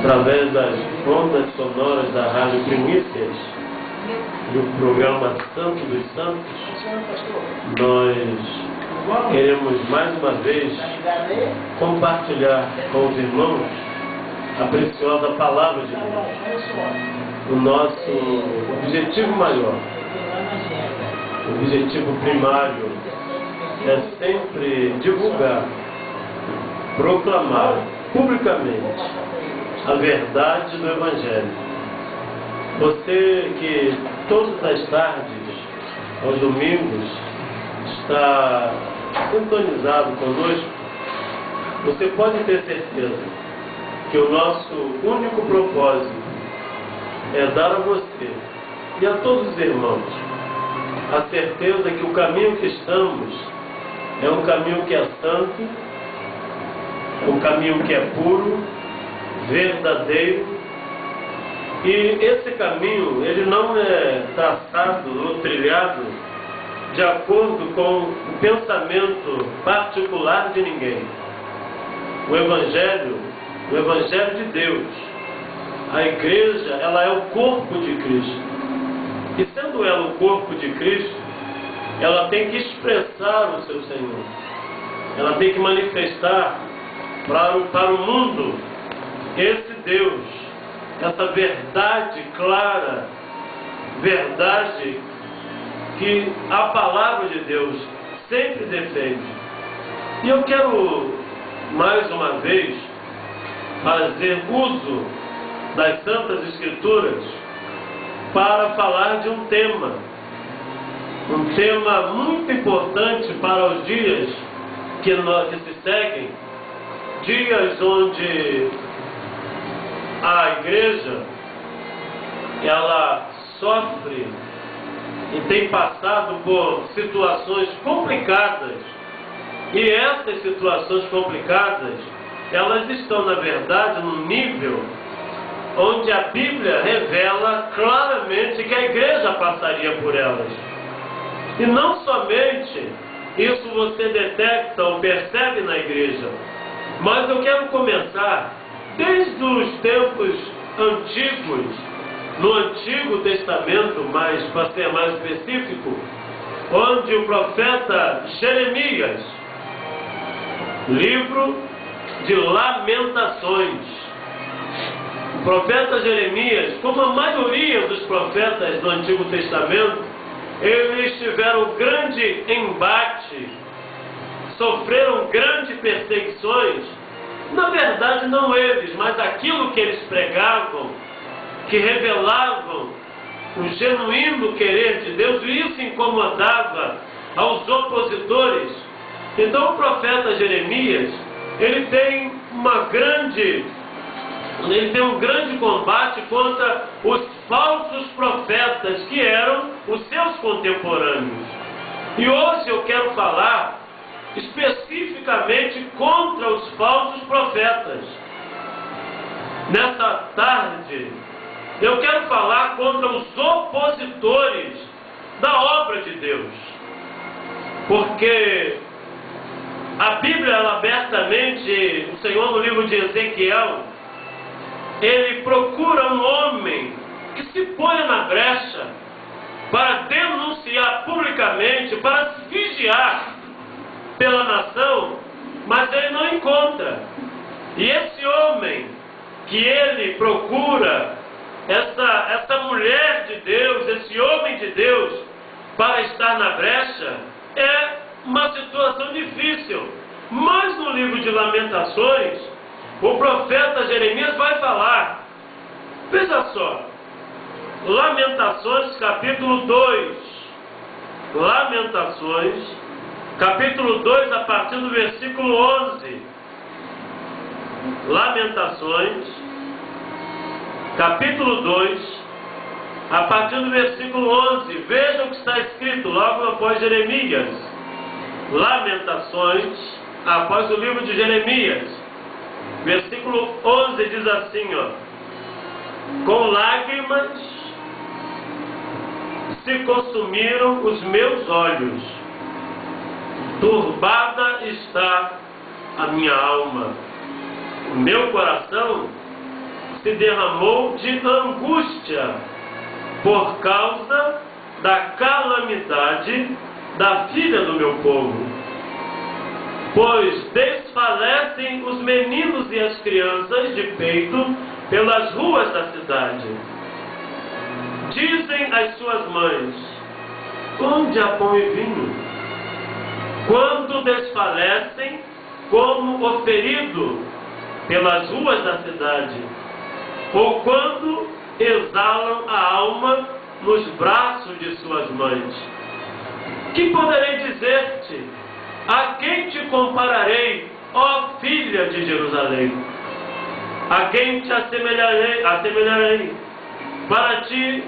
através das ondas sonoras da Rádio Primícias, do programa Santo dos Santos, nós queremos mais uma vez compartilhar com os irmãos a preciosa Palavra de Deus. O nosso objetivo maior, o objetivo primário, é sempre divulgar, proclamar publicamente a verdade do Evangelho. Você que todas as tardes, aos domingos, está sintonizado conosco, você pode ter certeza que o nosso único propósito é dar a você e a todos os irmãos a certeza que o caminho que estamos é um caminho que é santo, é um caminho que é puro, verdadeiro, e esse caminho ele não é traçado ou trilhado de acordo com o pensamento particular de ninguém. O Evangelho de Deus, a igreja, ela é o corpo de Cristo. E sendo ela o corpo de Cristo, ela tem que expressar o seu Senhor. Ela tem que manifestar para o mundo esse Deus, essa verdade clara, verdade que a Palavra de Deus sempre defende. E eu quero, mais uma vez, fazer uso das Santas Escrituras para falar de um tema muito importante para os dias que se seguem, dias onde a igreja ela sofre e tem passado por situações complicadas, e essas situações complicadas elas estão, na verdade, num nível onde a Bíblia revela claramente que a igreja passaria por elas. E não somente isso você detecta ou percebe na igreja, mas eu quero começar desde os tempos antigos, no Antigo Testamento, mas para ser mais específico, onde o profeta Jeremias, livro de Lamentações. O profeta Jeremias, como a maioria dos profetas do Antigo Testamento, eles tiveram grande embate, sofreram grandes perseguições. Na verdade, não eles, mas aquilo que eles pregavam, que revelavam o genuíno querer de Deus, e isso incomodava aos opositores. Então o profeta Jeremias, ele tem um grande combate contra os falsos profetas que eram os seus contemporâneos. E hoje eu quero falar especificamente contra os falsos profetas. Nessa tarde, eu quero falar contra os opositores da obra de Deus. Porque a Bíblia, ela abertamente, o Senhor no livro de Ezequiel, ele procura um homem que se ponha na brecha para denunciar publicamente, para se vigiar pela nação, mas ele não encontra. E esse homem que ele procura, essa mulher de Deus, esse homem de Deus, para estar na brecha, é uma situação difícil. Mas no livro de Lamentações, o profeta Jeremias vai falar. Veja só, Lamentações capítulo 2, Lamentações capítulo 2, a partir do versículo 11. Lamentações capítulo 2, a partir do versículo 11. Veja o que está escrito logo após Jeremias. Lamentações, após o livro de Jeremias, versículo 11 diz assim, com lágrimas se consumiram os meus olhos, turbada está a minha alma, o meu coração se derramou de angústia por causa da calamidade da filha do meu povo. Pois desfalecem os meninos e as crianças de peito pelas ruas da cidade. Dizem as suas mães: onde há pão e vinho? Quando desfalecem como o ferido pelas ruas da cidade, ou quando exalam a alma nos braços de suas mães. Que poderei dizer-te? A quem te compararei, ó filha de Jerusalém? A quem te assemelharei para te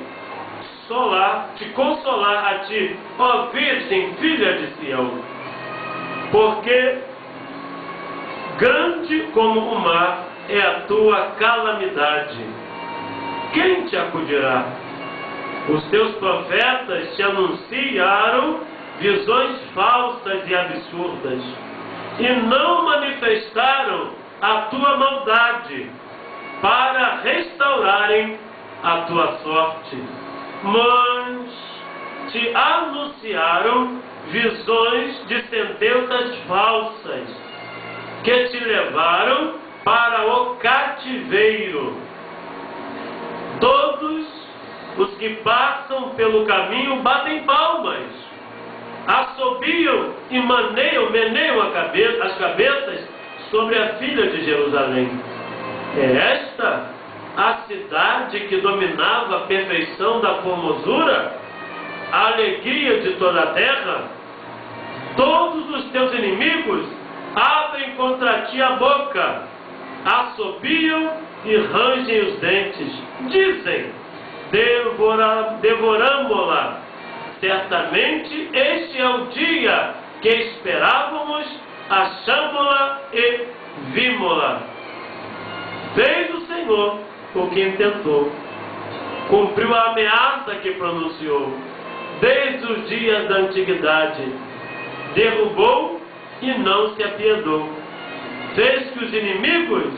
consolar a ti, ó Virgem, filha de Sião? Porque grande como o mar é a tua calamidade. Quem te acudirá? Os teus profetas te anunciaram visões falsas e absurdas, e não manifestaram a tua maldade para restaurarem a tua sorte, mas te anunciaram visões de sentenças falsas, que te levaram para o cativeiro. Todos os que passam pelo caminho batem palmas, assobiam e meneiam as cabeças sobre a filha de Jerusalém. É esta a cidade que dominava a perfeição da formosura, a alegria de toda a terra? Todos os teus inimigos abrem contra ti a boca, assobiam e rangem os dentes. Dizem: devoramo-la. Certamente este é o dia que esperávamos, achámo-la e vimo-la. Fez o Senhor o que intentou, cumpriu a ameaça que pronunciou desde os dias da antiguidade. Derrubou e não se apiedou. Fez que os inimigos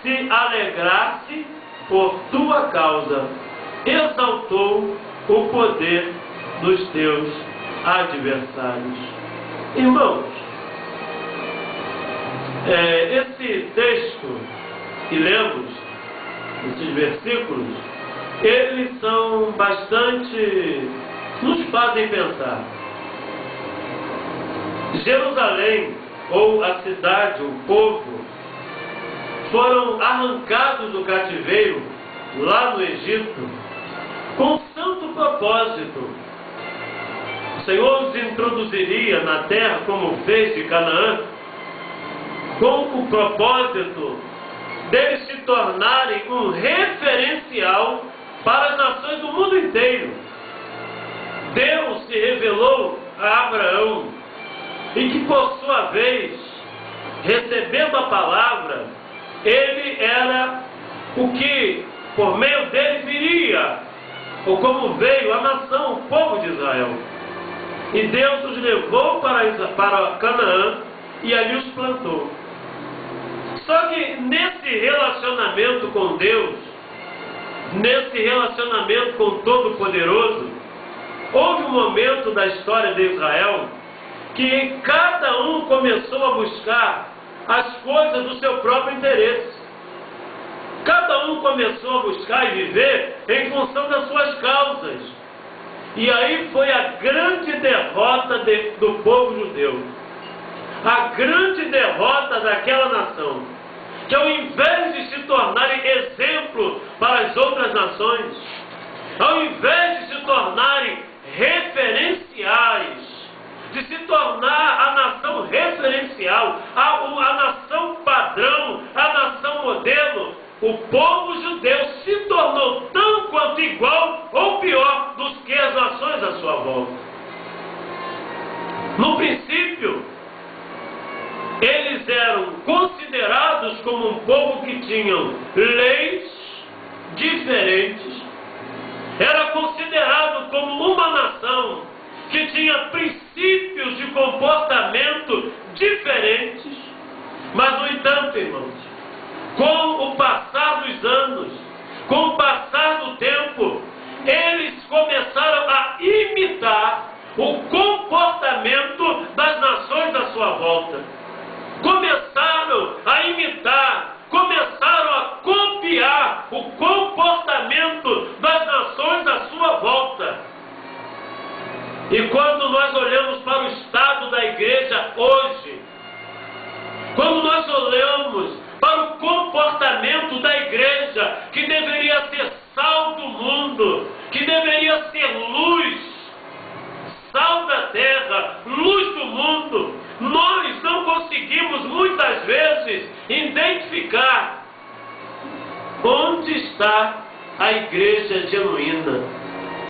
se alegrassem por tua causa. Exaltou o poder dos teus adversários. Irmãos, esse texto que lemos, esses versículos, eles são bastante, nos fazem pensar. Jerusalém, ou a cidade, o povo, foram arrancados do cativeiro lá no Egito com santo propósito. O Senhor os introduziria na terra como fez de Canaã, com o propósito deles se tornarem um referencial para as nações do mundo inteiro. Deus se revelou a Abraão, e que por sua vez, recebendo a palavra, ele era o que por meio dele viria, ou como veio a nação, o povo de Israel. E Deus os levou para Canaã e ali os plantou. Só que nesse relacionamento com Deus, nesse relacionamento com o Todo-Poderoso, houve um momento da história de Israel que cada um começou a buscar as coisas do seu próprio interesse. Cada um começou a buscar e viver em função das suas causas. E aí foi a grande derrota do povo judeu. A grande derrota daquela nação, que ao invés de se tornarem exemplo para as outras nações, ao invés de se tornarem referenciais, de se tornar a nação referencial, a nação padrão, a nação modelo, o povo judeu se tornou tão quanto igual ou pior dos que as nações à sua volta. No princípio, eles eram considerados como um povo que tinham leis diferentes, era considerado como uma nação que tinha princípios de comportamento diferentes. Mas, no entanto, irmãos, com o passar dos anos, a imitar, começaram a copiar o comportamento das nações à sua volta. E quando nós olhamos para o estado da igreja hoje, quando nós olhamos para o comportamento da igreja, que deveria ser sal do mundo, que deveria ser luz, sal da terra, luz do mundo, nós não conseguimos muitas vezes identificar onde está a igreja genuína.